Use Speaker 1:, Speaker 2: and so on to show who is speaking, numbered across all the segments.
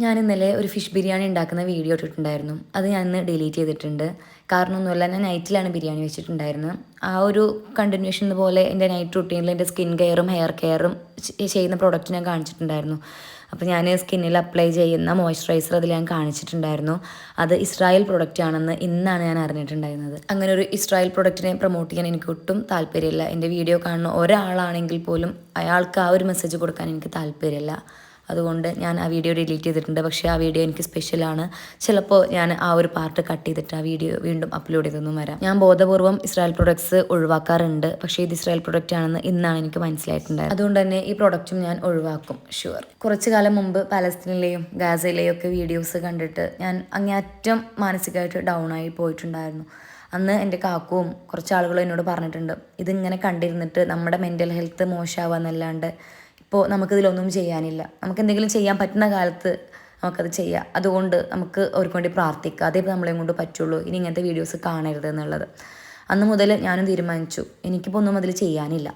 Speaker 1: ഞാൻ ഇന്നലെ ഒരു ഫിഷ് ബിരിയാണി ഉണ്ടാക്കുന്ന വീഡിയോ ഇട്ടിട്ടുണ്ടായിരുന്നു. അത് ഞാൻ ഇന്ന് ഡിലീറ്റ് ചെയ്തിട്ടുണ്ട്. കാരണമൊന്നുമല്ല, ഞാൻ നൈറ്റിലാണ് ബിരിയാണി വെച്ചിട്ടുണ്ടായിരുന്നത്. ആ ഒരു കണ്ടിന്യൂഷൻ പോലെ എൻ്റെ നൈറ്റ് റുട്ടീനിൽ എൻ്റെ സ്കിൻ കെയറും ഹെയർ കെയറും ചെയ്യുന്ന പ്രോഡക്റ്റ് ഞാൻ കാണിച്ചിട്ടുണ്ടായിരുന്നു. അപ്പോൾ ഞാൻ സ്കിന്നിൽ അപ്ലൈ ചെയ്യുന്ന മോയ്സ്ചറൈസർ അതിൽ ഞാൻ കാണിച്ചിട്ടുണ്ടായിരുന്നു. അത് ഇസ്രായേൽ പ്രൊഡക്റ്റ് ആണെന്ന് ഇന്നാണ് ഞാൻ അറിഞ്ഞിട്ടുണ്ടായിരുന്നത്. അങ്ങനെ ഒരു ഇസ്രായേൽ പ്രൊഡക്റ്റിനെ പ്രൊമോട്ട് ചെയ്യാൻ എനിക്ക് ഒട്ടും താല്പര്യമില്ല. എൻ്റെ വീഡിയോ കാണുന്ന ഒരാളാണെങ്കിൽ പോലും അയാൾക്ക് ആ ഒരു മെസ്സേജ് കൊടുക്കാൻ എനിക്ക് താല്പര്യമില്ല. അതുകൊണ്ട് ഞാൻ ആ വീഡിയോ ഡിലീറ്റ് ചെയ്തിട്ടുണ്ട്. പക്ഷേ ആ വീഡിയോ എനിക്ക് സ്പെഷ്യലാണ്. ചിലപ്പോൾ ഞാൻ ആ ഒരു പാർട്ട് കട്ട് ചെയ്തിട്ട് ആ വീഡിയോ വീണ്ടും അപ്ലോഡ് ചെയ്തൊന്നും വരാം. ഞാൻ ബോധപൂർവ്വം ഇസ്രായേൽ പ്രൊഡക്ട്സ് ഒഴിവാക്കാറുണ്ട്. പക്ഷേ ഇത് ഇസ്രായേൽ പ്രൊഡക്റ്റ് ആണെന്ന് ഇന്നാണ് എനിക്ക് മനസ്സിലായിട്ടുണ്ടായത്. അതുകൊണ്ട് തന്നെ ഈ പ്രൊഡക്റ്റും ഞാൻ ഒഴിവാക്കും, ഷുവർ. കുറച്ച് കാലം മുമ്പ് പാലസ്തീനിലെയും ഗാസയിലെയും ഒക്കെ വീഡിയോസ് കണ്ടിട്ട് ഞാൻ അങ്ങേയറ്റം മാനസികമായിട്ട് ഡൗൺ ആയി പോയിട്ടുണ്ടായിരുന്നു. അന്ന് എൻ്റെ കാക്കുവും കുറച്ച് ആളുകളും എന്നോട് പറഞ്ഞിട്ടുണ്ട്, ഇതിങ്ങനെ കണ്ടിരുന്നിട്ട് നമ്മുടെ മെൻ്റൽ ഹെൽത്ത് മോശമാവുക എന്നല്ലാണ്ട് ഇപ്പോൾ നമുക്കിതിലൊന്നും ചെയ്യാനില്ല. നമുക്ക് എന്തെങ്കിലും ചെയ്യാൻ പറ്റുന്ന കാലത്ത് നമുക്കത് ചെയ്യാം. അതുകൊണ്ട് നമുക്ക് അവർക്ക് വേണ്ടി പ്രാർത്ഥിക്കുക. അതേ നമ്മളെയും കൊണ്ട് പറ്റുള്ളൂ. ഇനി ഇങ്ങനത്തെ വീഡിയോസ് കാണരുത് എന്നുള്ളത്. അന്ന് മുതൽ ഞാനും തീരുമാനിച്ചു, എനിക്കിപ്പോൾ ഒന്നും അതിൽ ചെയ്യാനില്ല.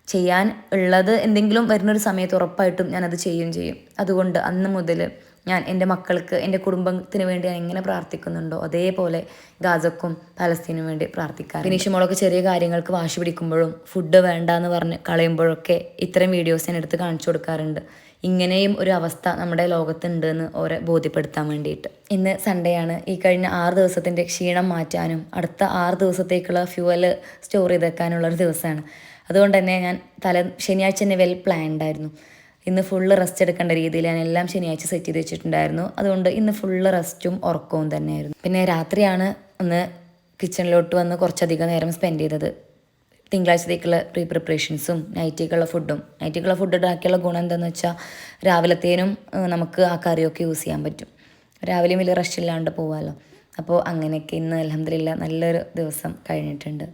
Speaker 1: ചെയ്യാൻ ഉള്ളത് എന്തെങ്കിലും വരുന്നൊരു സമയത്ത് ഉറപ്പായിട്ടും ഞാനത് ചെയ്യും. അതുകൊണ്ട് അന്ന് മുതൽ ഞാൻ എൻ്റെ മക്കൾക്ക്, എൻ്റെ കുടുംബത്തിന് വേണ്ടി ഞാൻ എങ്ങനെ പ്രാർത്ഥിക്കുന്നുണ്ടോ അതേപോലെ ഗാസക്കും പാലസ്തീനും വേണ്ടി പ്രാർത്ഥിക്കാം. ഫിനിഷുമോളൊക്കെ ചെറിയ കാര്യങ്ങൾക്ക് വാശി പിടിക്കുമ്പോഴും ഫുഡ് വേണ്ട എന്ന് പറഞ്ഞ് കളയുമ്പോഴൊക്കെ ഇത്തരം വീഡിയോസ് ഞാൻ എടുത്ത് കാണിച്ചു കൊടുക്കാറുണ്ട്. ഇങ്ങനെയും ഒരു അവസ്ഥ നമ്മുടെ ലോകത്തുണ്ട് എന്ന് ഓരെ ബോധ്യപ്പെടുത്താൻ വേണ്ടിയിട്ട്. ഇന്ന് സൺഡേ ആണ്. ഈ കഴിഞ്ഞ 6 ദിവസത്തിൻ്റെ ക്ഷീണം മാറ്റാനും അടുത്ത 6 ദിവസത്തേക്കുള്ള ഫ്യൂവൽ സ്റ്റോർ ചെയ്ത് വെക്കാനുള്ളൊരു ദിവസമാണ്. അതുകൊണ്ട് തന്നെ ഞാൻ ശനിയാഴ്ച തന്നെ വെൽ പ്ലാൻഡ് ആയിരുന്നു. ഇന്ന് ഫുള്ള് റെസ്റ്റ് എടുക്കേണ്ട രീതിയിൽ ഞാൻ എല്ലാം ശനിയാഴ്ച സെറ്റ് ചെയ്ത് വെച്ചിട്ടുണ്ടായിരുന്നു. അതുകൊണ്ട് ഇന്ന് ഫുള്ള് റെസ്റ്റും ഉറക്കവും തന്നെയായിരുന്നു. പിന്നെ രാത്രിയാണ് ഒന്ന് കിച്ചണിലോട്ട് വന്ന് കുറച്ചധികം നേരം സ്പെൻഡ് ചെയ്തത്. തിങ്കളാഴ്ചത്തേക്കുള്ള പ്രിപ്പറേഷൻസും നൈറ്റിക്കുള്ള ഫുഡ് ഉണ്ടാക്കിയുള്ള ഗുണം എന്താണെന്ന് വെച്ചാൽ രാവിലത്തേനും നമുക്ക് ആ കറിയൊക്കെ യൂസ് ചെയ്യാൻ പറ്റും. രാവിലെയും വലിയ റഷ് ഇല്ലാണ്ട് പോകാമല്ലോ. അപ്പോൾ അങ്ങനെയൊക്കെ ഇന്ന് അൽഹംദുലില്ലാ നല്ലൊരു ദിവസം കഴിഞ്ഞിട്ടുണ്ട്.